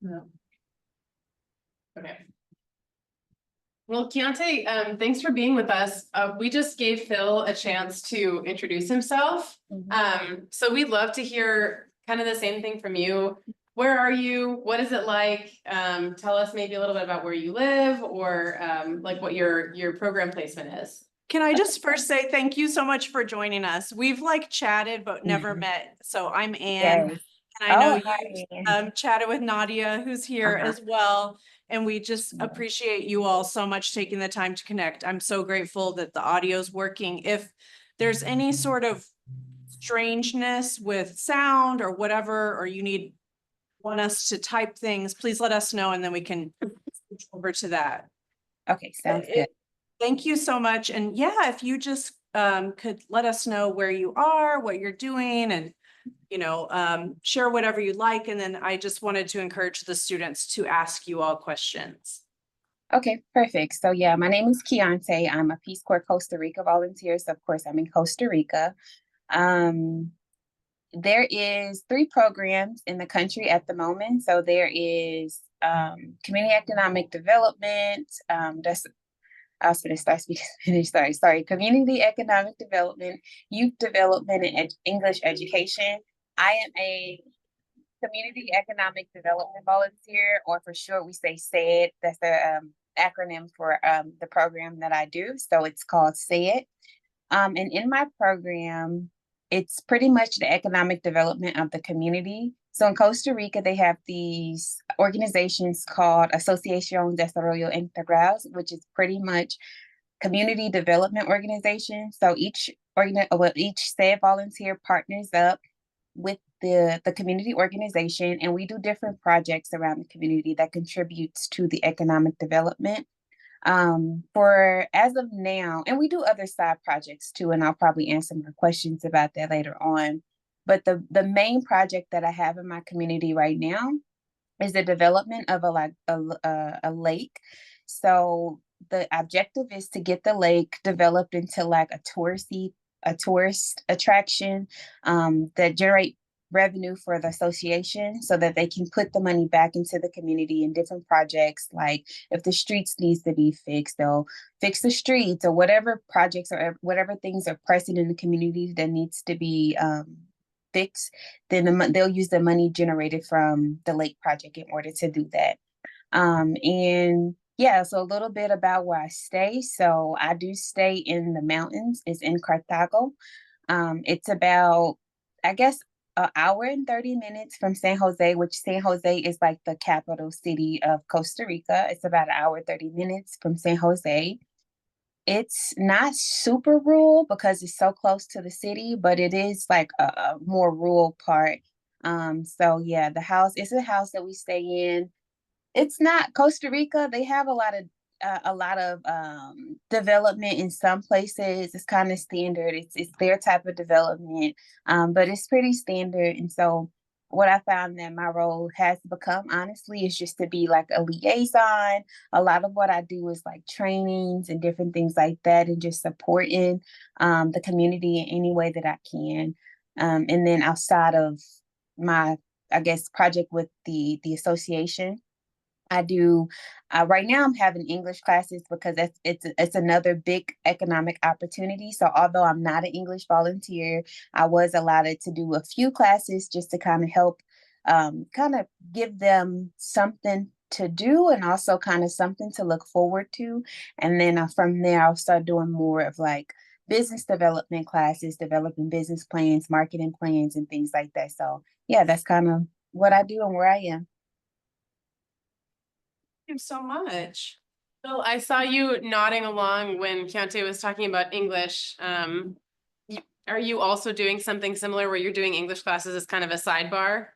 No. Okay. Well, Keyontae, thanks for being with us. We just gave Phil a chance to introduce himself. So we'd love to hear kind of the same thing from you. Where are you? What is it like? Tell us maybe a little bit about where you live or like what your program placement is. Can I just first say thank you so much for joining us. We've like chatted but never met. So I'm Anne, Yes. and I know Hi, you Anne. chatted with Nadia, who's here as well. And we just appreciate you all so much taking the time to connect. I'm so grateful that the audio's working. If there's any sort of strangeness with sound or whatever, or you want us to type things, please let us know and then we can switch over to that. Okay, sounds good. Thank you so much. And yeah, if you just could let us know where you are, what you're doing, and share whatever you'd like. And then I just wanted to encourage the students to ask you all questions. Okay, perfect. So yeah, my name is Keyontae. I'm a Peace Corps Costa Rica volunteer. So of course I'm in Costa Rica. There is 3 programs in the country at the moment. So there is community economic development. I was going to start speaking Spanish. Sorry. Community economic development, youth development, and English education. I am a community economic development volunteer, or for short, we say SAID. That's the acronym for the program that I do. So it's called SAID. And in my program, it's pretty much the economic development of the community. So in Costa Rica, they have these organizations called Asociación de Desarrollo Integral, which is pretty much community development organizations. So each SAID volunteer partners up with the community organization, and we do different projects around the community that contributes to the economic development. For as of now, and we do other side projects too, and I'll probably answer more questions about that later on. But the main project that I have in my community right now is the development of a lake. So the objective is to get the lake developed into like a tourist attraction that generate revenue for the association so that they can put the money back into the community in different projects. Like if the streets needs to be fixed, they'll fix the streets, or whatever projects or whatever things are pressing in the community that needs to be fixed, then they'll use the money generated from the lake project in order to do that. And yeah, so a little bit about where I stay. So I do stay in the mountains. It's in Cartago. It's about, I guess, an hour and 30 minutes from San Jose, which San Jose is like the capital city of Costa Rica. It's about an hour, 30 minutes from San Jose. It's not super rural because it's so close to the city, but it is like a more rural part. So yeah, it's a house that we stay in. It's not Costa Rica. They have a lot of development in some places. It's kind of standard. It's their type of development, but it's pretty standard. And so what I found that my role has become, honestly, is just to be like a liaison. A lot of what I do is like trainings and different things like that, and just supporting the community in any way that I can. And then outside of my, I guess, project with the association, I do right now I'm having English classes because it's another big economic opportunity. So although I'm not an English volunteer, I was allowed to do a few classes just to kind of help kind of give them something to do, and also kind of something to look forward to. And then from there, I'll start doing more of like business development classes, developing business plans, marketing plans, and things like that. So yeah, that's kind of what I do and where I am. Thank you so much. Well, I saw you nodding along when Keyontae was talking about English. Are you also doing something similar where you're doing English classes as kind of a sidebar?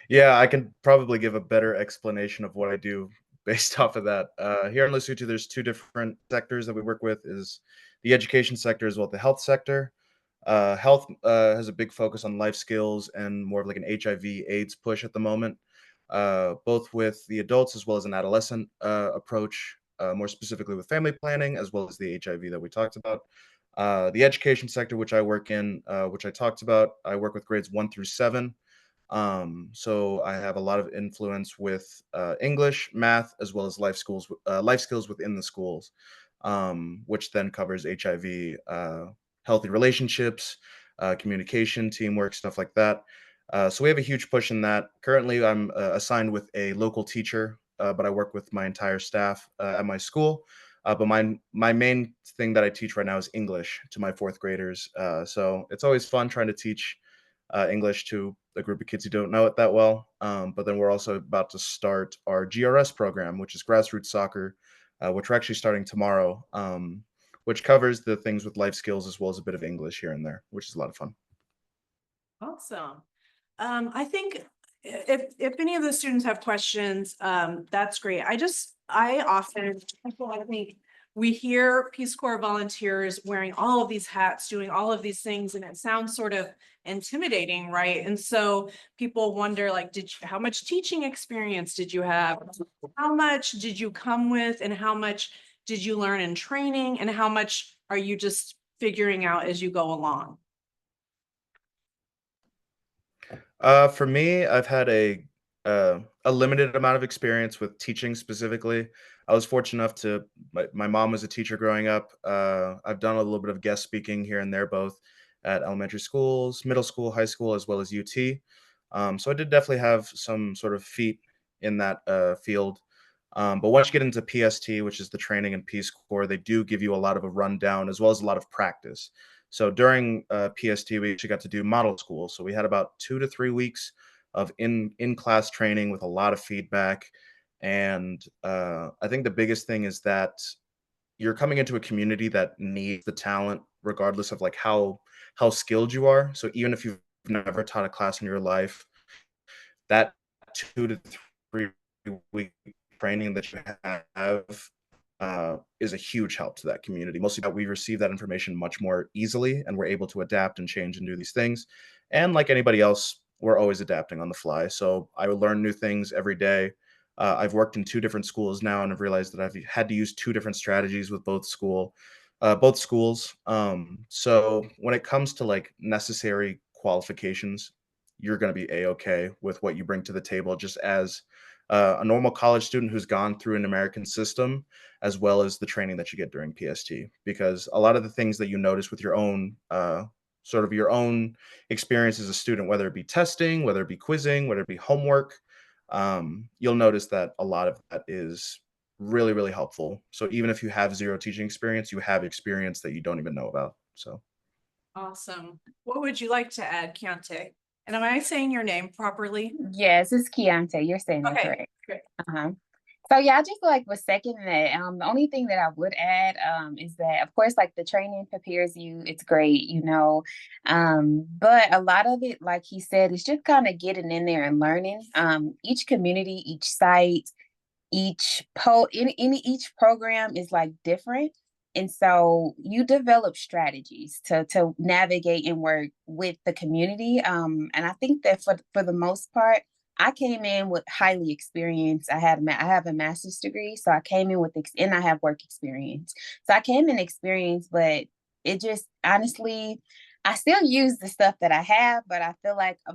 Yeah, I can probably give a better explanation of what I do based off of that. Here in Lesotho, there's 2 different sectors that we work with, is the education sector as well as the health sector. Health has a big focus on life skills and more of like an HIV/AIDS push at the moment, both with the adults as well as an adolescent approach, more specifically with family planning as well as the HIV that we talked about. The education sector, which I work in, which I talked about, I work with grades 1 through 7. So I have a lot of influence with English, math, as well as life skills within the schools, which then covers HIV, healthy relationships, communication, teamwork, stuff like that. So we have a huge push in that. Currently, I'm assigned with a local teacher, but I work with my entire staff at my school. But my main thing that I teach right now is English to my fourth graders. So it's always fun trying to teach English to a group of kids who don't know it that well. But then we're also about to start our GRS program, which is grassroots soccer, which we're actually starting tomorrow, which covers the things with life skills as well as a bit of English here and there, which is a lot of fun. Awesome. I think if any of the students have questions, that's great. I often, I think we hear Peace Corps volunteers wearing all of these hats, doing all of these things, and it sounds sort of intimidating, right? And so people wonder, like, how much teaching experience did you have? How much did you come with, and how much did you learn in training, and how much are you just figuring out as you go along? For me, I've had a limited amount of experience with teaching specifically. I was fortunate enough to my mom was a teacher growing up. I've done a little bit of guest speaking here and there, both at elementary schools, middle school, high school, as well as UT. So I did definitely have some sort of feet in that field. But once you get into PST, which is the training in Peace Corps, they do give you a lot of a rundown as well as a lot of practice. So during PST, we actually got to do model school. So we had about 2 to 3 weeks of in class training with a lot of feedback. And I think the biggest thing is that you're coming into a community that needs the talent, regardless of like how skilled you are. So even if you've never taught a class in your life, that 2 to 3 week training that you have is a huge help to that community. Mostly that we receive that information much more easily and we're able to adapt and change and do these things. And like anybody else, we're always adapting on the fly. So I would learn new things every day. I've worked in 2 different schools now and I've realized that I've had to use 2 different strategies with both schools. So when it comes to like necessary qualifications, you're going to be a-okay with what you bring to the table, just as a normal college student who's gone through an American system, as well as the training that you get during PST. Because a lot of the things that you notice with your own sort of your own experience as a student, whether it be testing, whether it be quizzing, whether it be homework, you'll notice that a lot of that is really, really helpful. So even if you have zero teaching experience, you have experience that you don't even know about. So Awesome. What would you like to add, Keyontae? And am I saying your name properly? Yes, it's Keyontae. You're saying it Okay, correct. great. So yeah, I just like was second that. The only thing that I would add is that of course like the training prepares you, it's great, you know. But a lot of it, like he said, is just kind of getting in there and learning. Each community, each site, each program is like different. And so you develop strategies to navigate and work with the community. And I think that for the most part, I came in with highly experience. I have a master's degree, so I came in with and I have work experience. So I came in experience, but it just honestly, I still use the stuff that I have, but I feel like a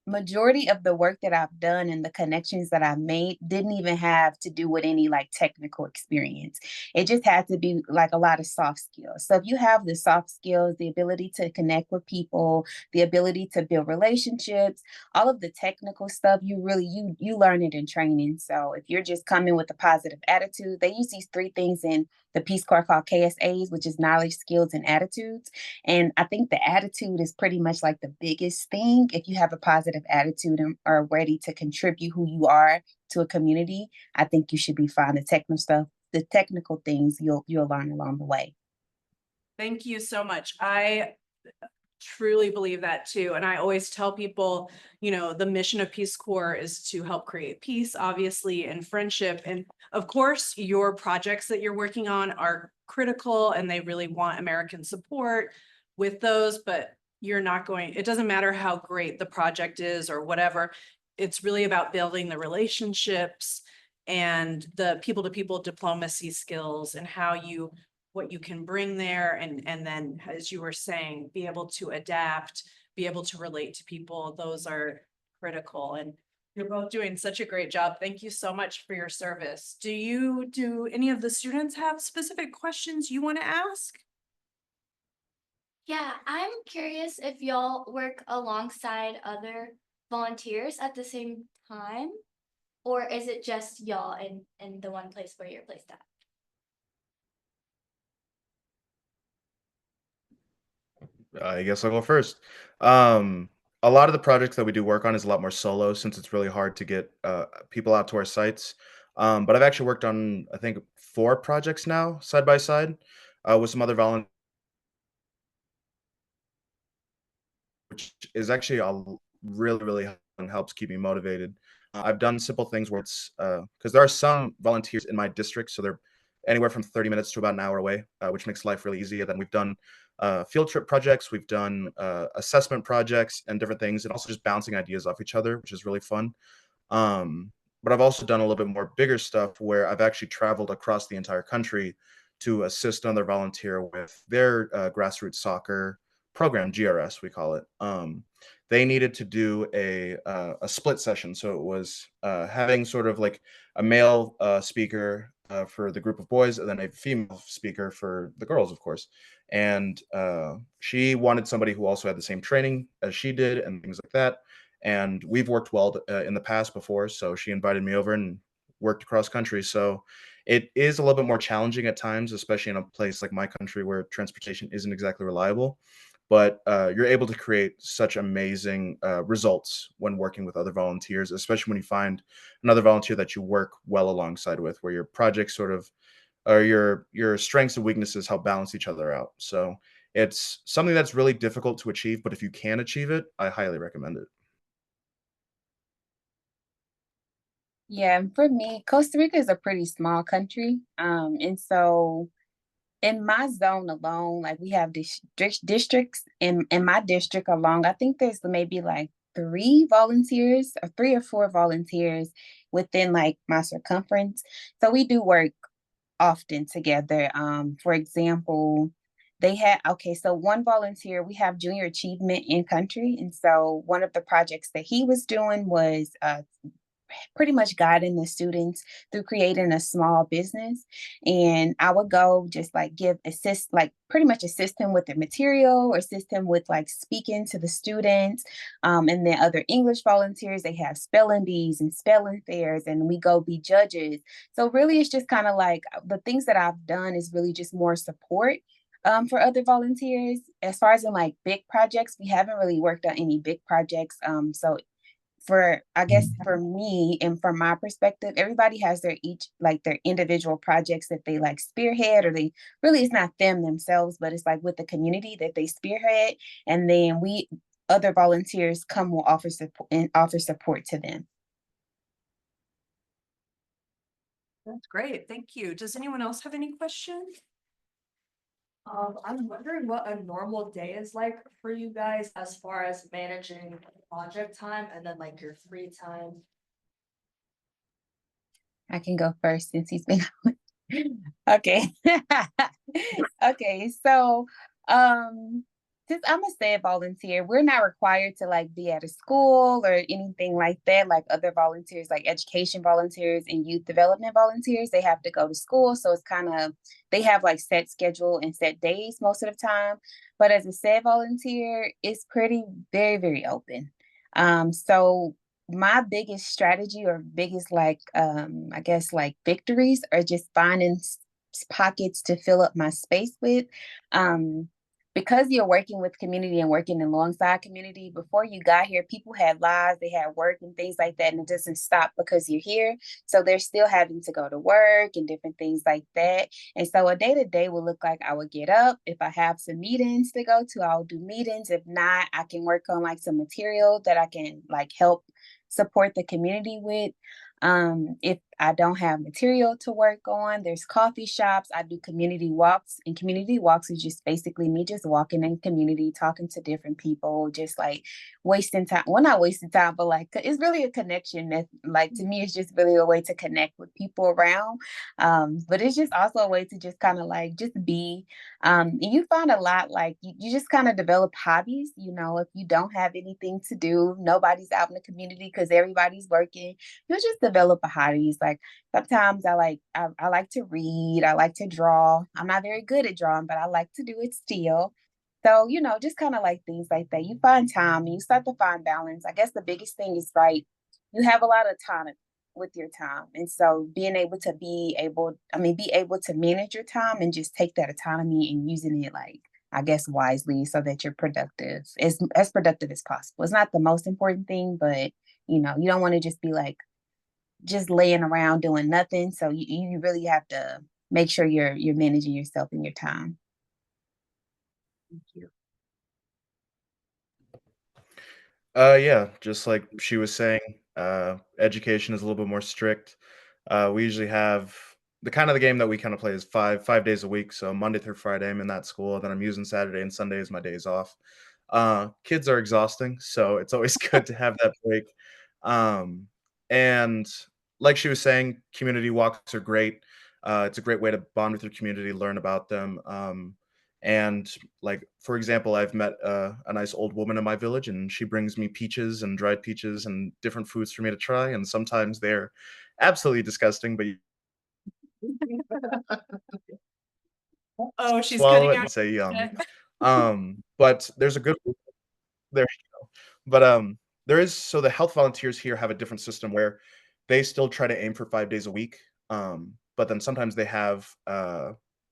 majority of the work that I've done and the connections that I've made didn't even have to do with any like technical experience. It just had to be like a lot of soft skills. So if you have the soft skills, the ability to connect with people, the ability to build relationships, all of the technical stuff, you learn it in training. So if you're just coming with a positive attitude, they use these 3 things in the Peace Corps called KSAs, which is knowledge, skills, and attitudes. And I think the attitude is pretty much like the biggest thing. If you have a positive attitude and are ready to contribute who you are to a community, I think you should be fine. The technical things you'll learn along the way. Thank you so much. I truly believe that too. And I always tell people, the mission of Peace Corps is to help create peace, obviously, and friendship. And of course, your projects that you're working on are critical and they really want American support with those, but it doesn't matter how great the project is or whatever. It's really about building the relationships and the people to people diplomacy skills and what you can bring there. And then, as you were saying, be able to adapt, be able to relate to people. Those are critical, and you're both doing such a great job. Thank you so much for your service. Do any of the students have specific questions you want to ask? Yeah, I'm curious if y'all work alongside other volunteers at the same time, or is it just y'all in the one place where you're placed at? I guess I'll go first. Um, a lot of the projects that we do work on is a lot more solo since it's really hard to get people out to our sites. But I've actually worked on, I think, 4 projects now, side by side, with some other volunteers, which is actually really, really and helps keep me motivated. I've done simple things where it's because there are some volunteers in my district, so they're anywhere from 30 minutes to about an hour away, which makes life really easy. And then we've done field trip projects, we've done assessment projects and different things, and also just bouncing ideas off each other, which is really fun. But I've also done a little bit more bigger stuff where I've actually traveled across the entire country to assist another volunteer with their grassroots soccer program, GRS, we call it. They needed to do a split session, so it was having sort of like a male speaker for the group of boys, and then a female speaker for the girls, of course. And she wanted somebody who also had the same training as she did, and things like that. And we've worked well in the past before, so she invited me over and worked across country. So it is a little bit more challenging at times, especially in a place like my country where transportation isn't exactly reliable. But you're able to create such amazing results when working with other volunteers, especially when you find another volunteer that you work well alongside with, where your projects sort of or your strengths and weaknesses help balance each other out. So it's something that's really difficult to achieve, but if you can achieve it, I highly recommend it. Yeah, and for me, Costa Rica is a pretty small country. And so in my zone alone, like we have districts in my district alone, I think there's maybe like 3 volunteers or 3 or 4 volunteers within like my circumference. So we do work often together. For example, they had okay, so one volunteer, we have junior achievement in country. And so one of the projects that he was doing was pretty much guiding the students through creating a small business. And I would go just like like pretty much assist him with the material or assist him with like speaking to the students. And then other English volunteers, they have spelling bees and spelling fairs, and we go be judges. So really it's just kind of like the things that I've done is really just more support for other volunteers. As far as in like big projects, we haven't really worked on any big projects. So for I guess for me and from my perspective, everybody has their each like their individual projects that they like spearhead, or they really it's not them themselves, but it's like with the community that they spearhead, and then we other volunteers come will offer support to them. That's great. Thank you. Does anyone else have any questions? I'm wondering what a normal day is like for you guys as far as managing project time and then like your free time. I can go first since he's been okay. Okay, so since I'm a SAID volunteer, we're not required to like be at a school or anything like that, like other volunteers, like education volunteers and youth development volunteers. They have to go to school. So it's kind of they have like set schedule and set days most of the time. But as a SAID volunteer, it's pretty very, very open. So my biggest strategy or biggest like I guess like victories are just finding pockets to fill up my space with. Because you're working with community and working alongside community, before you got here, people had lives, they had work and things like that, and it doesn't stop because you're here. So they're still having to go to work and different things like that. And so a day-to-day will look like I would get up. If I have some meetings to go to, I'll do meetings. If not, I can work on like some material that I can like help support the community with. If I don't have material to work on. There's coffee shops. I do community walks, and community walks is just basically me just walking in community, talking to different people, just like wasting time. Well, not wasting time, but like it's really a connection that, like, to me, it's just really a way to connect with people around. But it's just also a way to just kind of like just be. And you find a lot, like you just kind of develop hobbies. You know, if you don't have anything to do, nobody's out in the community because everybody's working, you just develop a hobbies. Like sometimes I like to read, I like to draw. I'm not very good at drawing, but I like to do it still. So, you know, just kind of like things like that. You find time and you start to find balance. I guess the biggest thing is, right, you have a lot of time with your time. And so being able to be able to manage your time and just take that autonomy and using it, like, I guess, wisely, so that you're productive, as productive as possible. It's not the most important thing, but you know, you don't want to just be like just laying around doing nothing. So you really have to make sure you're managing yourself and your time. Thank you. Yeah, just like she was saying, education is a little bit more strict. We usually have the game that we kind of play is five days a week. So Monday through Friday, I'm in that school. Then I'm using Saturday and Sunday as my days off. Kids are exhausting, so it's always good to have that break. Um, and like she was saying, community walks are great. It's a great way to bond with your community, learn about them. And like, for example, I've met a nice old woman in my village, and she brings me peaches and dried peaches and different foods for me to try. And sometimes they're absolutely disgusting, but you Oh, she's swallow cutting it and out. say yum. But there's a good there you go. But there is so the health volunteers here have a different system where they still try to aim for 5 days a week. But then sometimes they have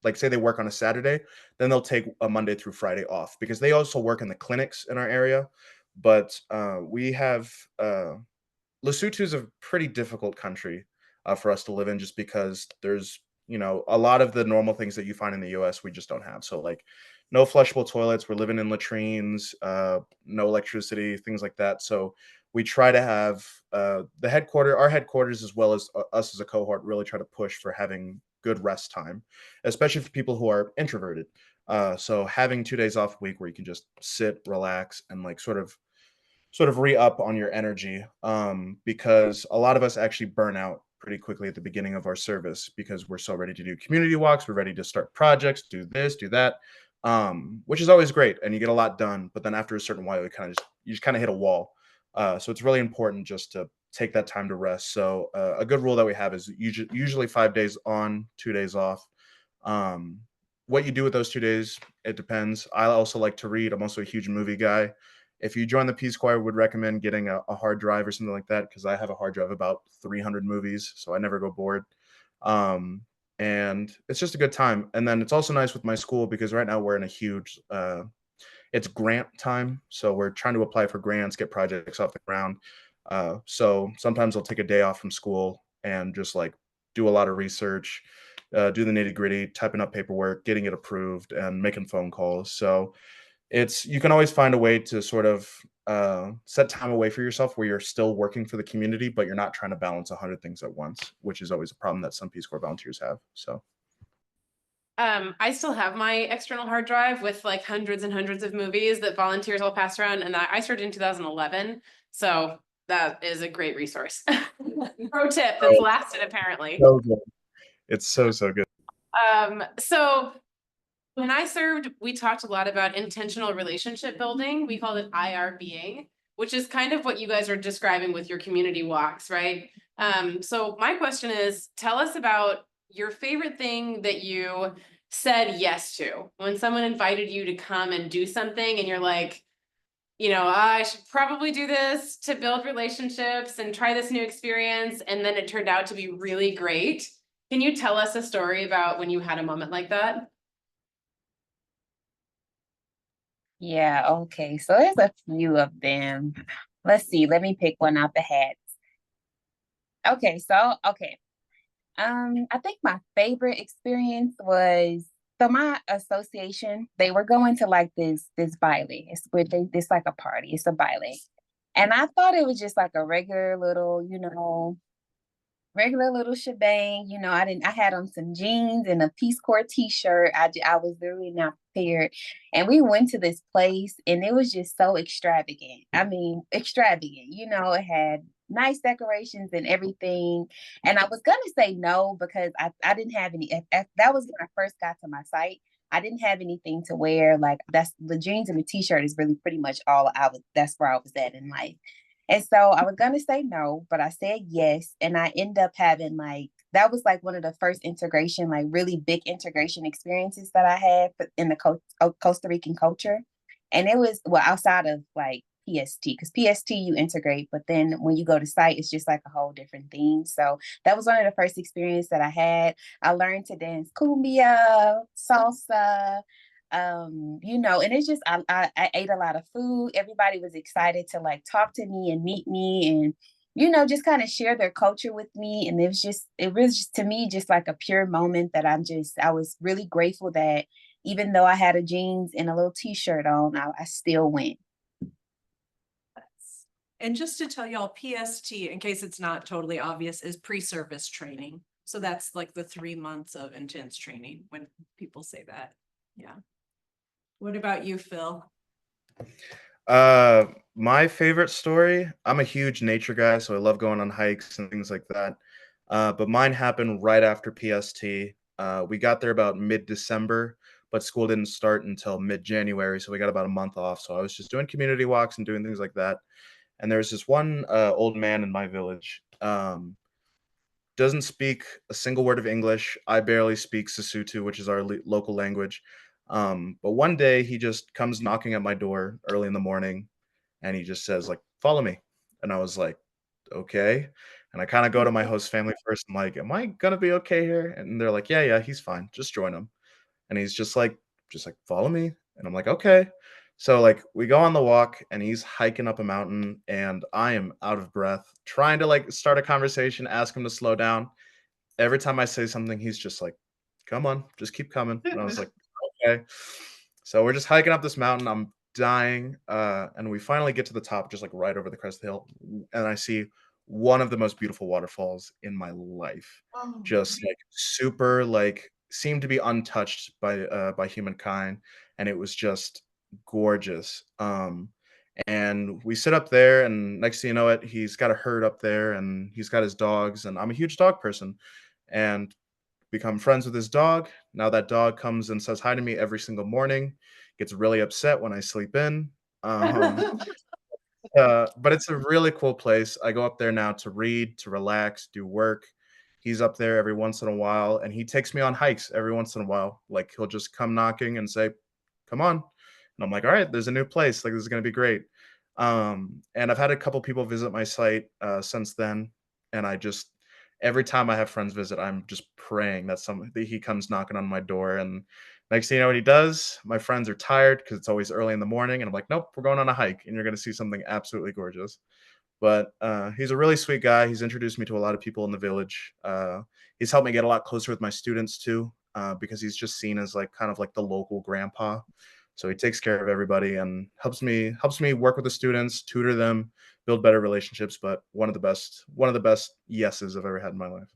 like say they work on a Saturday, then they'll take a Monday through Friday off because they also work in the clinics in our area. But we have Lesotho is a pretty difficult country for us to live in just because there's, a lot of the normal things that you find in the US we just don't have. So like no flushable toilets, we're living in latrines, no electricity, things like that. So we try to have our headquarters, as well as us as a cohort, really try to push for having good rest time, especially for people who are introverted. So having 2 days off a week where you can just sit, relax, and like sort of re-up on your energy, because a lot of us actually burn out pretty quickly at the beginning of our service because we're so ready to do community walks, we're ready to start projects, do this, do that, which is always great, and you get a lot done. But then after a certain while, you just kind of hit a wall. So it's really important just to take that time to rest. So a good rule that we have is usually 5 days on, 2 days off. Um, what you do with those 2 days, it depends. I also like to read. I'm also a huge movie guy. If you join the Peace Corps, I would recommend getting a hard drive or something like that because I have a hard drive of about 300 movies, so I never go bored. Um, and it's just a good time. And then it's also nice with my school because right now we're in a huge, it's grant time, so we're trying to apply for grants, get projects off the ground. So sometimes I'll take a day off from school and just like do a lot of research, do the nitty gritty, typing up paperwork, getting it approved, and making phone calls. So you can always find a way to sort of set time away for yourself where you're still working for the community, but you're not trying to balance 100 things at once, which is always a problem that some Peace Corps volunteers have. So I still have my external hard drive with like hundreds and hundreds of movies that volunteers all pass around, and I started in 2011, so that is a great resource. Pro tip that's lasted apparently. so good. It's so good. So when I served, we talked a lot about intentional relationship building. We called it IRBing, which is kind of what you guys are describing with your community walks, right? So my question is, tell us about your favorite thing that you said yes to when someone invited you to come and do something and you're like, I should probably do this to build relationships and try this new experience. And then it turned out to be really great. Can you tell us a story about when you had a moment like that? Yeah, okay. So there's a few of them. Let's see. Let me pick one out the hat. Okay. I think my favorite experience was, so my association, they were going to like this baile. It's like a party. It's a baile. And I thought it was just like a regular little, regular little shebang. You know, I had on some jeans and a Peace Corps t-shirt. I was literally not prepared. And we went to this place and it was just so extravagant. I mean, extravagant. You know, it had nice decorations and everything. And I was gonna say no because I didn't have any. That was when I first got to my site. I didn't have anything to wear. Like that's the jeans and the t-shirt is really pretty much all I was. That's where I was at in life. And so I was gonna say no, but I said yes, and I end up having like that was like one of the first integration, like really big integration experiences that I had in the Costa Rican culture, and it was well outside of like PST because PST you integrate, but then when you go to site, it's just like a whole different thing. So that was one of the first experience that I had. I learned to dance cumbia, salsa, you know, and it's just I ate a lot of food. Everybody was excited to like talk to me and meet me and you know just kind of share their culture with me, and it was just to me just like a pure moment that I was really grateful that even though I had a jeans and a little t-shirt on, I still went. And just to tell y'all, PST, in case it's not totally obvious, is pre-service training. So that's like the 3 months of intense training when people say that. Yeah. What about you, Phil? My favorite story, I'm a huge nature guy, so I love going on hikes and things like that. But mine happened right after PST. We got there about mid-December, but school didn't start until mid-January, so we got about a month off. So I was just doing community walks and doing things like that. And there was this one old man in my village. Doesn't speak a single word of English. I barely speak Sesotho, which is our local language. But one day he just comes knocking at my door early in the morning, and he just says like, "Follow me," and I was like, "Okay." And I kind of go to my host family first. I'm like, "Am I gonna be okay here?" And they're like, "Yeah, yeah, he's fine. Just join him." And he's just like, "Follow me." And I'm like, "Okay." So like we go on the walk and he's hiking up a mountain and I am out of breath trying to like start a conversation, ask him to slow down. Every time I say something, he's just like, "Come on, just keep coming." And I was like, "Okay." So we're just hiking up this mountain. I'm dying. And we finally get to the top, just like right over the crest of the hill. And I see one of the most beautiful waterfalls in my life. Oh, Just like super, like seemed to be untouched by humankind. And it was just gorgeous. And we sit up there, and next thing you know it, he's got a herd up there and he's got his dogs. And I'm a huge dog person. And become friends with his dog. Now that dog comes and says hi to me every single morning, gets really upset when I sleep in. Um, but it's a really cool place. I go up there now to read, to relax, do work. He's up there every once in a while, and he takes me on hikes every once in a while. Like he'll just come knocking and say, "Come on," and I'm like, "All right, there's a new place. Like this is gonna be great." And I've had a couple people visit my site since then, and I just every time I have friends visit, I'm just praying that he comes knocking on my door. And next thing you know what he does, my friends are tired because it's always early in the morning, and I'm like, "Nope, we're going on a hike, and you're gonna see something absolutely gorgeous." But he's a really sweet guy. He's introduced me to a lot of people in the village. He's helped me get a lot closer with my students too, because he's just seen as like kind of like the local grandpa. So he takes care of everybody and helps me work with the students, tutor them, build better relationships. But one of the best yeses I've ever had in my life.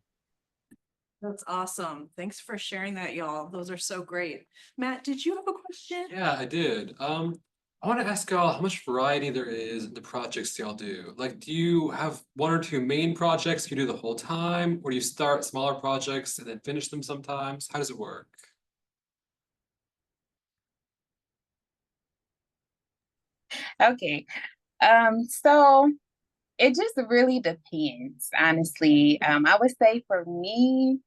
that's awesome. Thanks for sharing that, y'all. Those are so great. Matt, did you have a question? Yeah, I did. I want to ask y'all how much variety there is in the projects y'all do. Like, do you have one or two main projects you do the whole time, or do you start smaller projects and then finish them sometimes? How does it work? Okay. So it just really depends, honestly. I would say for me,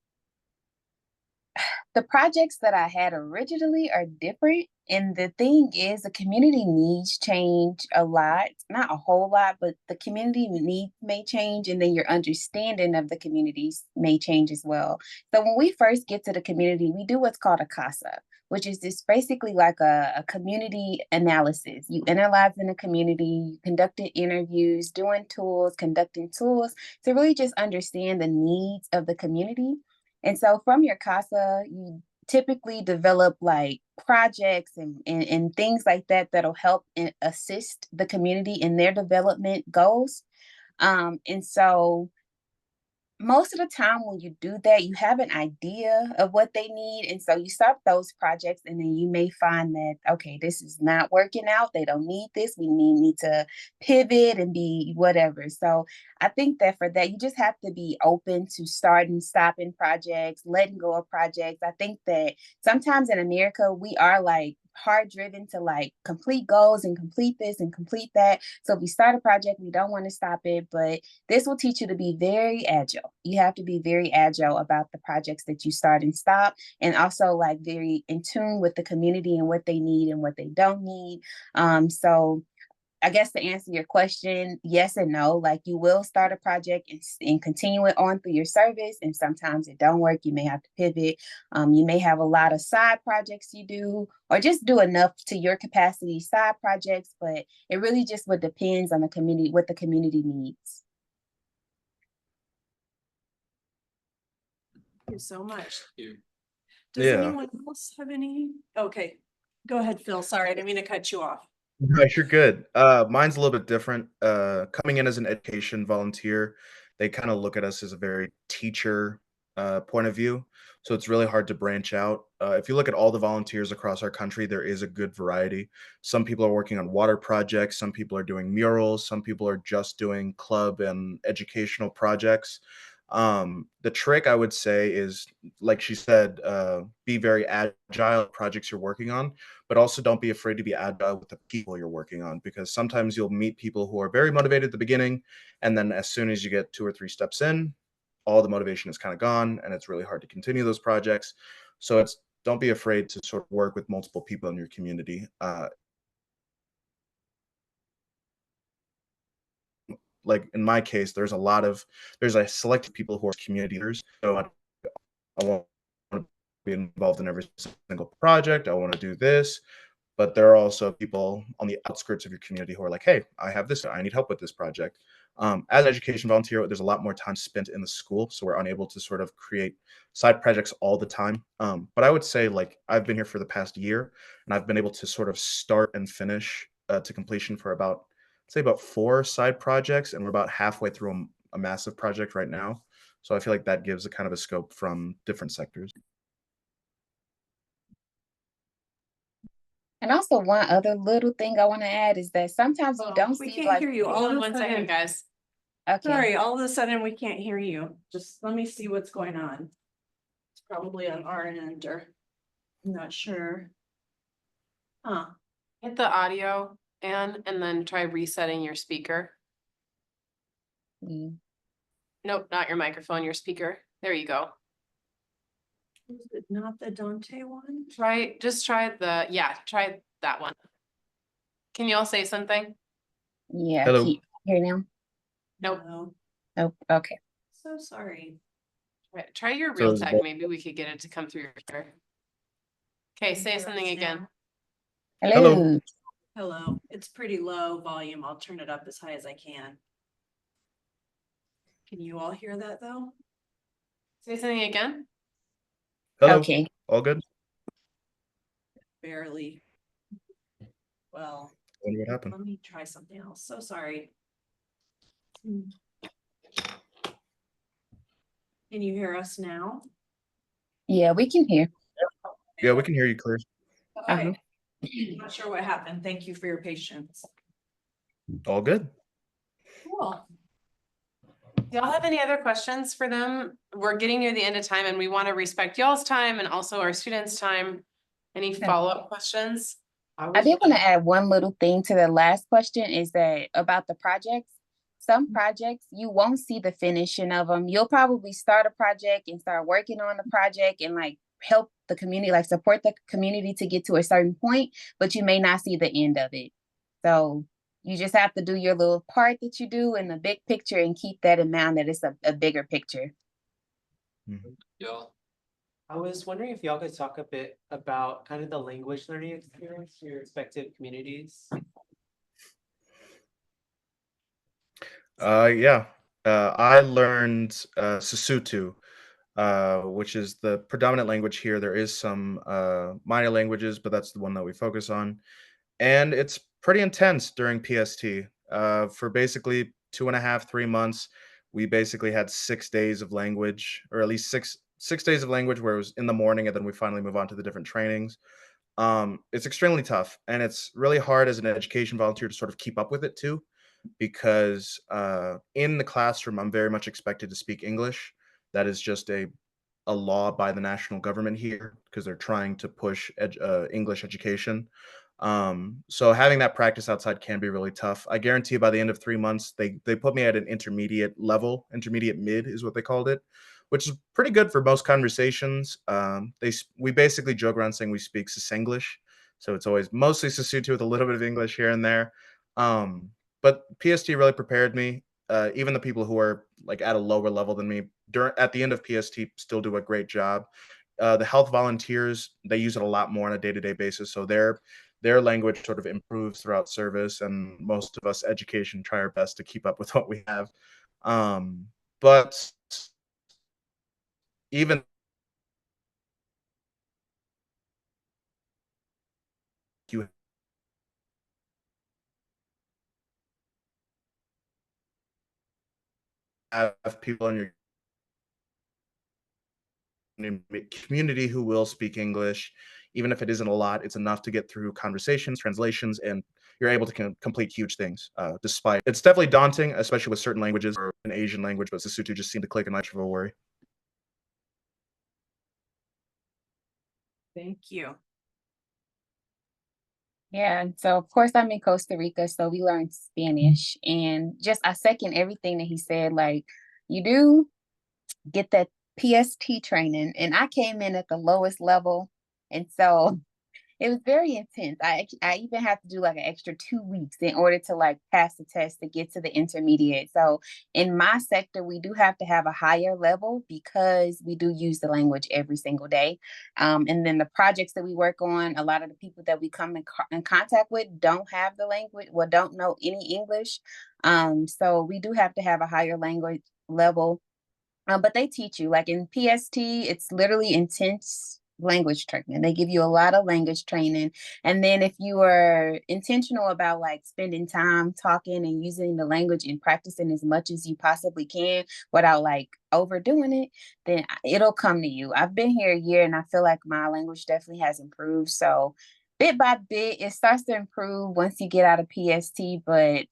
the projects that I had originally are different. And the thing is, the community needs change a lot, not a whole lot, but the community needs may change, and then your understanding of the communities may change as well. So when we first get to the community, we do what's called a CASA, which is just basically like a community analysis. You analyze in the community, you conducted interviews, conducting tools to really just understand the needs of the community. And so from your CASA, you typically develop like projects and things like that that'll help and assist the community in their development goals. And so most of the time when you do that, you have an idea of what they need. And so you start those projects and then you may find that, okay, this is not working out. They don't need this. We need to pivot and be whatever. So I think that for that, you just have to be open to starting, stopping projects, letting go of projects. I think that sometimes in America, we are like hard driven to like complete goals and complete this and complete that. So if we start a project, we don't want to stop it, but this will teach you to be very agile. You have to be very agile about the projects that you start and stop, and also like very in tune with the community and what they need and what they don't need. So I guess to answer your question, yes and no. Like you will start a project and continue it on through your service, and sometimes it don't work. You may have to pivot. You may have a lot of side projects you do, or just do enough to your capacity side projects. But it really just what depends on the community, what the community needs. Thank you so much. You. Does Yeah. anyone else have any? Okay, go ahead, Phil. Sorry, I didn't mean to cut you off. No, you're good. Mine's a little bit different. Coming in as an education volunteer, they kind of look at us as a very teacher point of view. So it's really hard to branch out. If you look at all the volunteers across our country, there is a good variety. Some people are working on water projects, some people are doing murals, some people are just doing club and educational projects. The trick I would say is, like she said, be very agile projects you're working on, but also don't be afraid to be agile with the people you're working on, because sometimes you'll meet people who are very motivated at the beginning, and then as soon as you get 2 or 3 steps in, all the motivation is kind of gone and it's really hard to continue those projects. So it's don't be afraid to sort of work with multiple people in your community. Like in my case, there's a select people who are community leaders. So I want to be involved in every single project. I want to do this. But there are also people on the outskirts of your community who are like, hey, I have this, I need help with this project. As an education volunteer, there's a lot more time spent in the school, so we're unable to sort of create side projects all the time. But I would say, like, I've been here for the past year, and I've been able to sort of start and finish to completion for about 4 side projects, and we're about halfway through a massive project right now. So I feel like that gives a kind of a scope from different sectors. And also one other little thing I want to add is that sometimes you don't We see can't like, hear you. Hold All on of a one sudden, second, guys. okay. sorry, all of a sudden we can't hear you. Just let me see what's going on. It's probably on our end, or I'm not sure. Huh. Hit the audio and then try resetting your speaker. Mm. Nope, not your microphone, your speaker. There you go. Is it not the Dante one? Try that one. Can you all say something? Yeah, Hello. keep hear now. Nope. No. Oh, okay. So sorry. Try your So real is tech. that- Maybe we could get it to come through here. Okay, say Hear something us again. now? Hello. Hello, it's pretty low volume. I'll turn it up as high as I can. Can you all hear that though? Say something again. Hello. Okay. All good? Barely. Well, I wonder what happened. let me try something else. So sorry. Can you hear us now? Yeah, we can hear. Yeah, we can hear you clear. Okay. Not sure what happened. Thank you for your patience. All good. Cool. Do y'all have any other questions for them? We're getting near the end of time and we want to respect y'all's time and also our students' time. Any follow-up questions? I did want to add one little thing to the last question is that about the projects. Some projects you won't see the finishing of them. You'll probably start a project and start working on the project and like help the community, like support the community to get to a certain point, but you may not see the end of it. So you just have to do your little part that you do in the big picture and keep that in mind that it's a bigger picture. Yeah. I was wondering if y'all could talk a bit about kind of the language learning experience for your respective communities. Yeah. I learned Sesotho, which is the predominant language here. There is some minor languages, but that's the one that we focus on. And it's pretty intense during PST. For basically 2.5, 3 months, we basically had 6 days of language, or at least six days of language where it was in the morning, and then we finally move on to the different trainings. It's extremely tough, and it's really hard as an education volunteer to sort of keep up with it too, because in the classroom, I'm very much expected to speak English. That is just a law by the national government here because they're trying to push English education. So having that practice outside can be really tough. I guarantee you by the end of 3 months, they put me at an intermediate level. Intermediate mid is what they called it, which is pretty good for most conversations. We basically joke around saying we speak Sisenglish, so it's always mostly Sesotho with a little bit of English here and there. But PST really prepared me. Even the people who are like at a lower level than me at the end of PST still do a great job. The health volunteers, they use it a lot more on a day-to-day basis, so their language sort of improves throughout service, and most of us education try our best to keep up with what we have. But even you have people in your community who will speak English. Even if it isn't a lot, it's enough to get through conversations, translations, and you're able to complete huge things. Despite it's definitely daunting, especially with certain languages or an Asian language, but Sesotho just seemed to click and much of a worry. Thank you. Yeah, and so of course I'm in Costa Rica, so we learned Spanish, and just I second everything that he said. Like, you do get that PST training, and I came in at the lowest level, and so it was very intense. I even have to do like an extra 2 weeks in order to like pass the test to get to the intermediate. So in my sector, we do have to have a higher level because we do use the language every single day. And then the projects that we work on, a lot of the people that we come in contact with don't have the language, well, don't know any English. So we do have to have a higher language level. But they teach you, like in PST, it's literally intense language training. They give you a lot of language training. And then if you are intentional about like spending time talking and using the language and practicing as much as you possibly can without like overdoing it, then it'll come to you. I've been here a year and I feel like my language definitely has improved. So bit by bit, it starts to improve once you get out of PST, but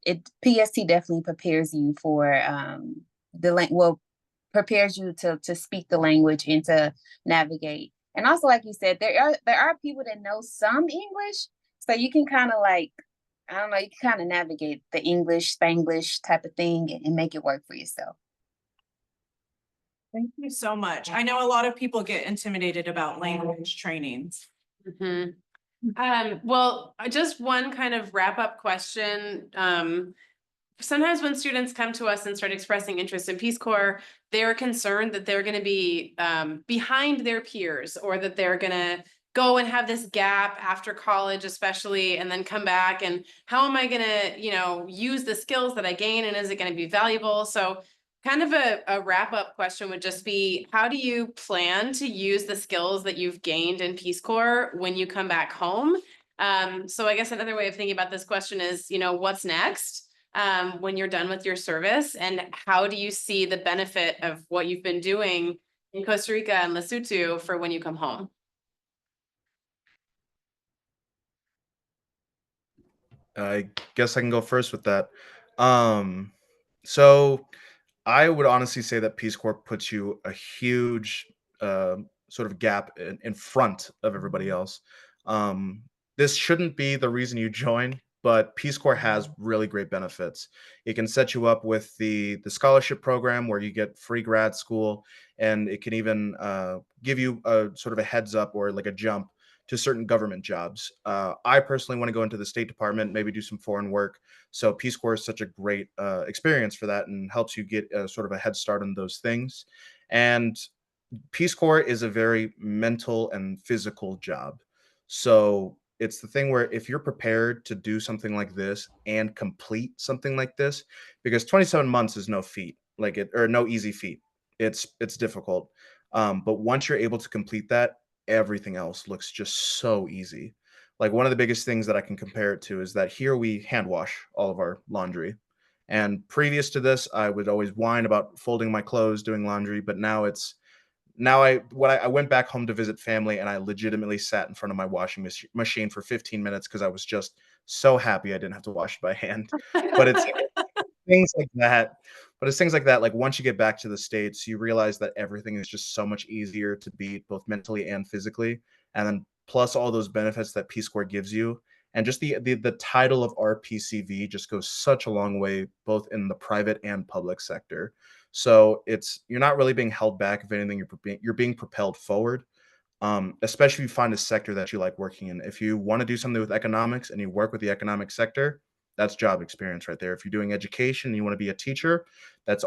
PST definitely prepares you for prepares you to speak the language and to navigate. And also, like you said, there are people that know some English, so you can kind of like, I don't know, you can kind of navigate the English, Spanglish type of thing and make it work for yourself. Thank you so much. I know a lot of people get intimidated about language trainings. Well, just one kind of wrap up question. Sometimes when students come to us and start expressing interest in Peace Corps, they're concerned that they're going to be behind their peers, or that they're going to go and have this gap after college, especially, and then come back. And how am I going to, use the skills that I gain, and is it going to be valuable? So kind of a wrap up question would just be, how do you plan to use the skills that you've gained in Peace Corps when you come back home? So I guess another way of thinking about this question is, what's next? When you're done with your service, and how do you see the benefit of what you've been doing in Costa Rica and Lesotho for when you come home? I guess I can go first with that. So I would honestly say that Peace Corps puts you a huge sort of gap in front of everybody else. Um, this shouldn't be the reason you join, but Peace Corps has really great benefits. It can set you up with the scholarship program where you get free grad school, and it can even give you a sort of a heads up or like a jump to certain government jobs. I personally want to go into the State Department, maybe do some foreign work. So Peace Corps is such a great experience for that, and helps you get sort of a head start on those things. And Peace Corps is a very mental and physical job. So it's the thing where if you're prepared to do something like this and complete something like this, because 27 months is no feat, or no easy feat. It's difficult. But once you're able to complete that, everything else looks just so easy. Like, one of the biggest things that I can compare it to is that here we hand wash all of our laundry. And previous to this, I would always whine about folding my clothes, doing laundry, but now I went back home to visit family, and I legitimately sat in front of my washing machine for 15 minutes because I was just so happy I didn't have to wash it by hand. But it's things like that. But it's things like that. Like once you get back to the States, you realize that everything is just so much easier to beat, both mentally and physically. And then plus all those benefits that Peace Corps gives you. And just the title of RPCV just goes such a long way, both in the private and public sector. So you're not really being held back. If anything, you're being propelled forward. Especially if you find a sector that you like working in. If you want to do something with economics and you work with the economic sector, that's job experience right there. If you're doing education and you want to be a teacher, that's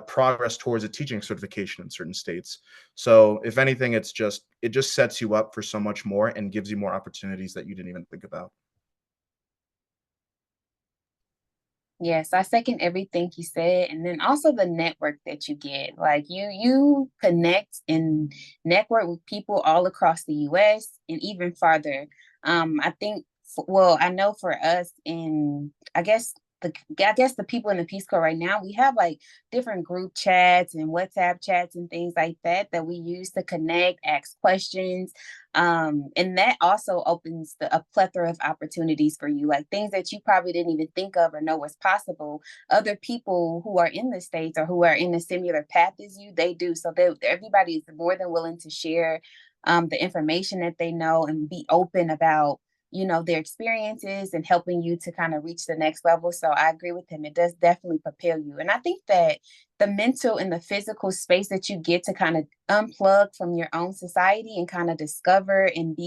progress towards a teaching certification in certain states. So if anything, it just sets you up for so much more and gives you more opportunities that you didn't even think about. Yes, I second everything you said. And then also the network that you get. Like you connect and network with people all across the US and even farther. I think I know for us I guess the people in the Peace Corps right now, we have like different group chats and WhatsApp chats and things like that we use to connect, ask questions. And that also opens a plethora of opportunities for you, like things that you probably didn't even think of or know was possible. Other people who are in the States or who are in a similar path as you, they do. So everybody is more than willing to share the information that they know and be open about their experiences and helping you to kind of reach the next level. So I agree with him. It does definitely propel you. And I think that the mental and the physical space that you get to kind of unplug from your own society and kind of discover and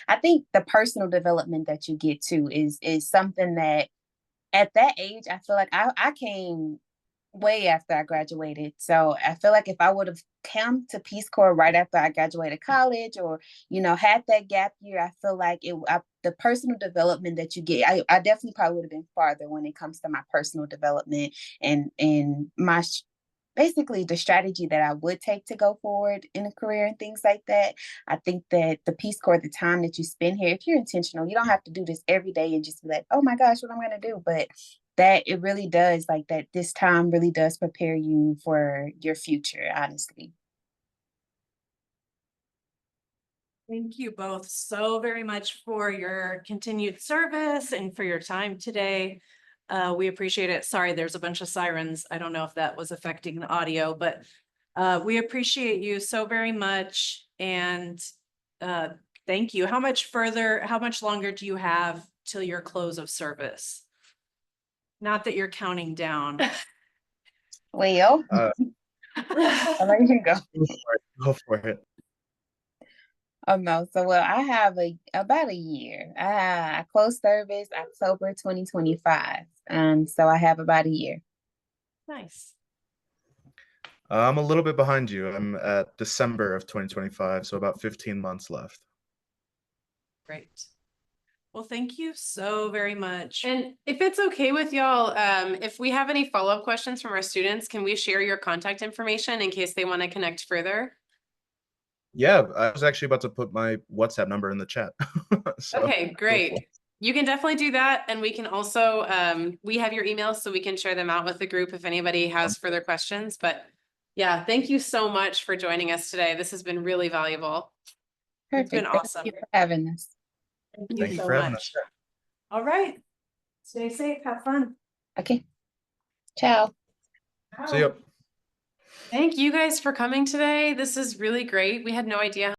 I think the personal development that you get to is something that at that age, I feel like I came way after I graduated. So I feel like if I would have come to Peace Corps right after I graduated college or, had that gap year, I feel like the personal development that you get, I definitely probably would have been farther when it comes to my personal development and my basically the strategy that I would take to go forward in a career and things like that. I think that the Peace Corps, the time that you spend here, if you're intentional, you don't have to do this every day and just be like, oh my gosh, what am I going to do? But that it really does, like that this time really does prepare you for your future, honestly. Thank you both so very much for your continued service and for your time today. We appreciate it. Sorry, there's a bunch of sirens. I don't know if that was affecting the audio, but we appreciate you so very much. And thank you. How much longer do you have till your close of service? Not that you're counting down. Well, I'll let you go. Go for it. Oh no. So I have about a year. I closed service October 2025. So I have about a year. Nice. I'm a little bit behind you. I'm at December of 2025, so about 15 months left. Great. Well, thank you so very much. And if it's okay with y'all, if we have any follow-up questions from our students, can we share your contact information in case they want to connect further? Yeah, I was actually about to put my WhatsApp number in the chat. So, okay, great. You can definitely do that. And we can also, we have your emails so we can share them out with the group if anybody has further questions. But yeah, thank you so much for joining us today. This has been really valuable. Perfect. It's been awesome. Thank you for having us. Thank you so much. All right. Stay safe. Have fun. Okay. Ciao. See you. Thank you guys for coming today. This is really great. We had no idea